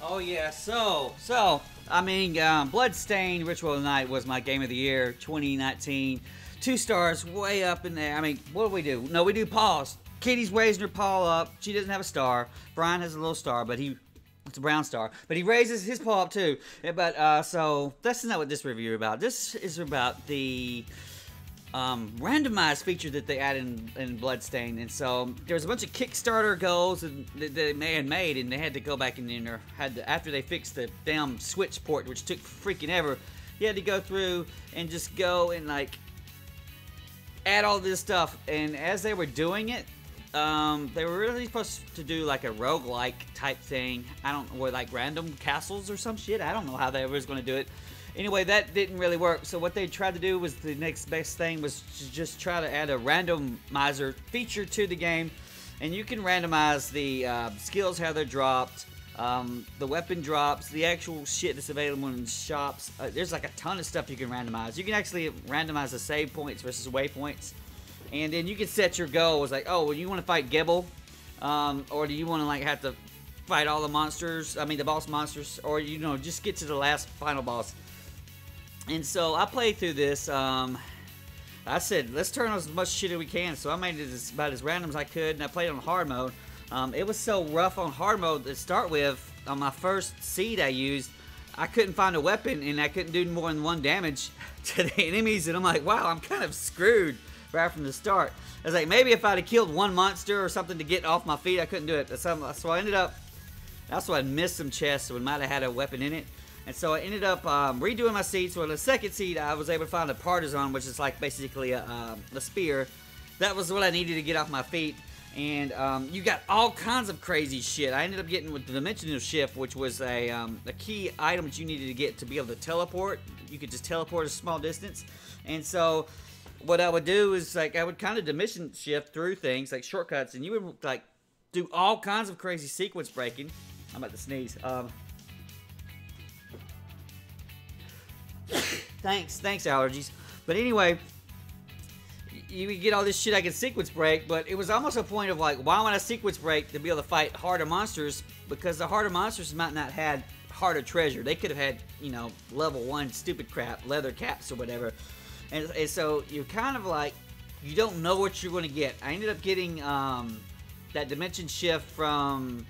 Oh yeah, I mean, Bloodstained Ritual of the Night was my game of the year 2019. 2 stars, way up in there. I mean, what do we do? No, we do Paws. Kitty's raising her paw up. She doesn't have a star. Brian has a little star, but it's a brown star. But he raises his paw up too. But so that's not what this review is about. This is about the randomized feature that they added in Bloodstained. And so there was a bunch of Kickstarter goals that they had made, and they had to go back in there. After they fixed the damn Switch port, which took freaking ever, you had to go through and just go and like add all this stuff. And as they were doing it, they were really supposed to do like a roguelike type thing. I don't know, like random castles or some shit. I don't know how they was going to do it. Anyway, that didn't really work. So what they tried to do was the next best thing was to just try to add a randomizer feature to the game. And you can randomize the skills, how they're dropped, the weapon drops, the actual shit that's available in shops. There's like a ton of stuff you can randomize. You can actually randomize the save points versus waypoints. And then you can set your goals like, oh, well, you want to fight Gibble? Or do you want to like have to fight all the monsters? I mean, the boss monsters, or you know, just get to the last final boss. And so I played through this. I said, let's turn on as much shit as we can. So I made it about as random as I could, and I played on hard mode. It was so rough on hard mode to start with. On my first seed I used, I couldn't find a weapon, and I couldn't do more than 1 damage to the enemies. And I'm like, wow, I'm kind of screwed right from the start. I was like, maybe if I'd have killed 1 monster or something to get off my feet, I couldn't do it. So I ended up, that's why I missed some chests, so it might have had a weapon in it. And so I ended up redoing my seed. So in the second seed, I was able to find a partisan, which is like basically a spear. That was what I needed to get off my feet. And you got all kinds of crazy shit. I ended up getting with the Dimensional Shift, which was a key item that you needed to get to be able to teleport. You could just teleport a small distance. And so what I would do is like I would kind of Dimension Shift through things like shortcuts, and you would like do all kinds of crazy sequence breaking. I'm about to sneeze. Thanks allergies. But anyway, you would get all this shit I could sequence break, but it was almost a point of like, why would I sequence break to be able to fight harder monsters? Because the harder monsters might not had harder treasure. They could have had, you know, level 1 stupid crap, leather caps or whatever. And so you're kind of like, you don't know what you're going to get. I ended up getting that dimension shift from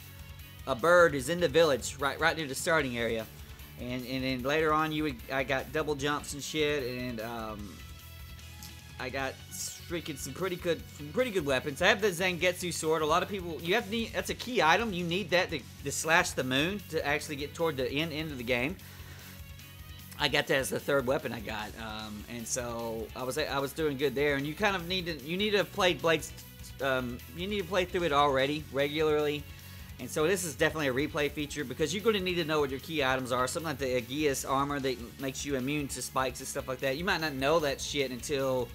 a bird who's in the village, right near the starting area. And then later on, I got double jumps and shit, and I got freaking some pretty good weapons. I have the Zangetsu sword. A lot of people, that's a key item. You need that to slash the moon to actually get toward the end of the game. I got that as the 3rd weapon I got, and so I was doing good there. And you kind of need to play Blades. You need to play through it already regularly. And so this is definitely a replay feature because you're going to need to know what your key items are. Something like the Aegeus armor that makes you immune to spikes and stuff like that. You might not know that shit until,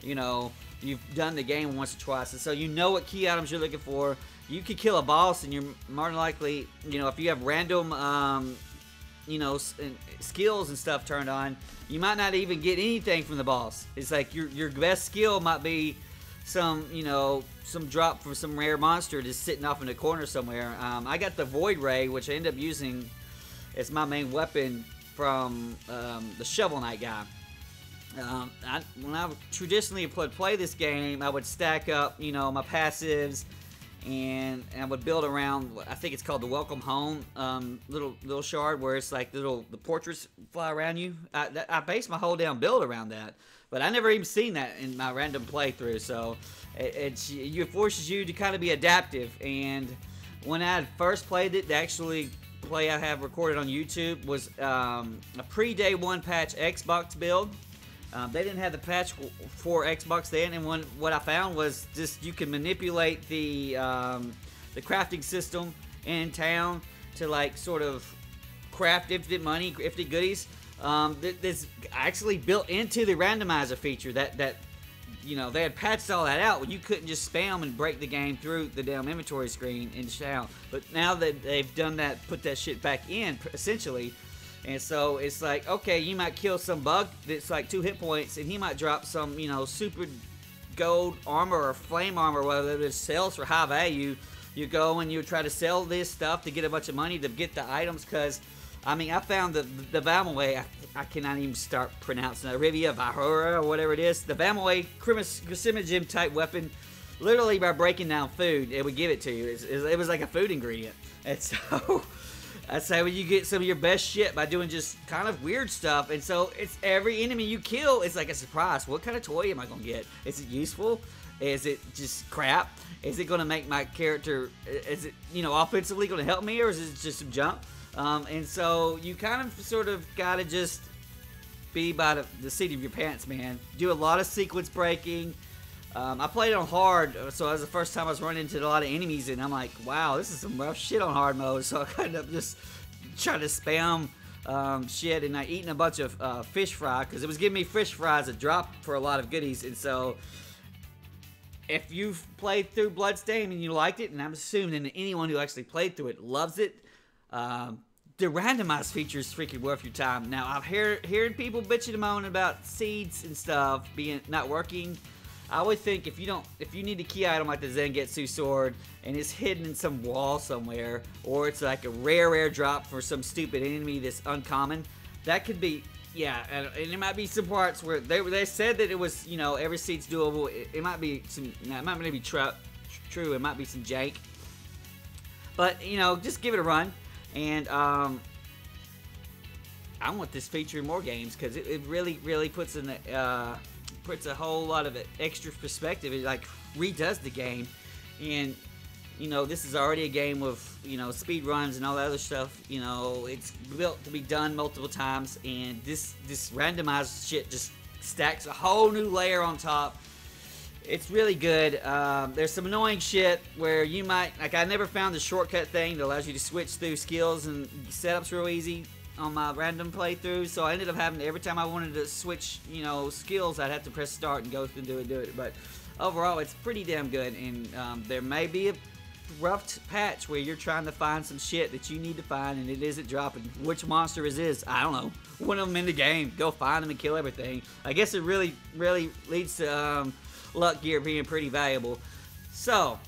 you know, you've done the game once or twice. And so you know what key items you're looking for. You could kill a boss and you're more than likely, you know, if you have random, you know, skills and stuff turned on, you might not even get anything from the boss. It's like your best skill might be some, you know, some drop from some rare monster just sitting off in the corner somewhere. I got the Void Ray, which I ended up using as my main weapon from the Shovel Knight guy. When I traditionally would play this game, I would stack up, you know, my passives, and I would build around, I think it's called the Welcome Home little shard, where it's like the portraits fly around you. I based my whole damn build around that. But I never even seen that in my random playthrough, so it forces you to kind of be adaptive. And when I had first played it, the actually play I have recorded on YouTube was a pre-day 1 patch Xbox build. They didn't have the patch for Xbox then, and what I found was just you can manipulate the crafting system in town to like sort of craft infinite money, infinite goodies. This actually built into the randomizer feature that you know, they had patched all that out. You couldn't just spam and break the game through the damn inventory screen in town. But now that they've done that, put that shit back in essentially, and so it's like, okay, you might kill some bug that's like 2 hit points, and he might drop some, you know, super gold armor or flame armor, whether it sells for high value. You go and you try to sell this stuff to get a bunch of money to get the items, because I mean, I found the Vamalway, I cannot even start pronouncing it, Rivia, Vahura, or whatever it is, the Vamalway Crisimagim type weapon, literally by breaking down food, it would give it to you. It was like a food ingredient. And so, that's how you get some of your best shit, by doing just kind of weird stuff. And so, it's every enemy you kill, it's like a surprise. What kind of toy am I going to get? Is it useful? Is it just crap? Is it going to make my character, is it, you know, offensively going to help me, or is it just some junk? And so you kind of sort of gotta just be by the seat of your pants, man. Do a lot of sequence breaking. I played it on hard, so that was the first time I was running into a lot of enemies, and I'm like, wow, this is some rough shit on hard mode. So I kind of just trying to spam shit, and I eating a bunch of fish fry, because it was giving me fish fry as a drop for a lot of goodies. And so if you've played through Bloodstained and you liked it, and I'm assuming that anyone who actually played through it loves it, the randomized feature is freaking worth your time. Now, I'm hearing people bitching and moaning about seeds and stuff being not working. I would think if you need a key item like the Zangetsu sword and it's hidden in some wall somewhere, or it's like a rare drop for some stupid enemy that's uncommon, that could be, yeah. And there might be some parts where they said that it was, you know, every seed's doable. It might be some, it might not be true. It might be some jank, but you know, just give it a run. And I want this feature in more games, because it really puts in puts a whole lot of extra perspective. It like redoes the game, and you know, this is already a game with, you know, speed runs and all that other stuff. You know, it's built to be done multiple times, and this randomized shit just stacks a whole new layer on top. It's really good. There's some annoying shit where you might, like, I never found the shortcut thing that allows you to switch through skills and setups real easy on my random playthrough. So I ended up having to, every time I wanted to switch, you know, skills, I'd have to press start and go through and do it. But overall, it's pretty damn good. And there may be a rough patch where you're trying to find some shit that you need to find and it isn't dropping. Which monster is this? I don't know. One of them in the game. Go find them and kill everything. I guess it really leads to luck gear being pretty valuable. So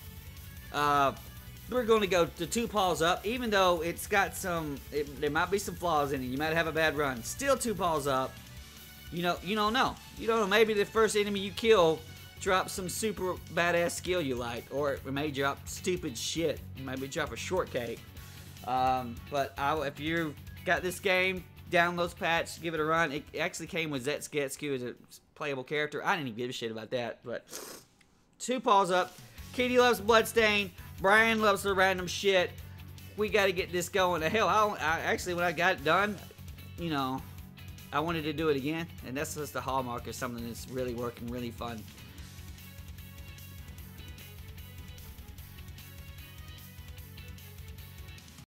we're going to go to 2 paws up, even though it's got some, there might be some flaws in it. You might have a bad run. Still 2 paws up. You don't know. Maybe the first enemy you kill drops some super badass skill you like, or it may drop stupid shit. Maybe drop a shortcake. But if you got this game, download this patch, give it a run. It actually came with Zetsugetsu as a playable character. I didn't even give a shit about that, but 2 paws up. Kitty loves Bloodstained. Brian loves the random shit. We got to get this going. Hell, I actually, when I got it done, you know, I wanted to do it again, and that's just the hallmark of something that's really working, really fun.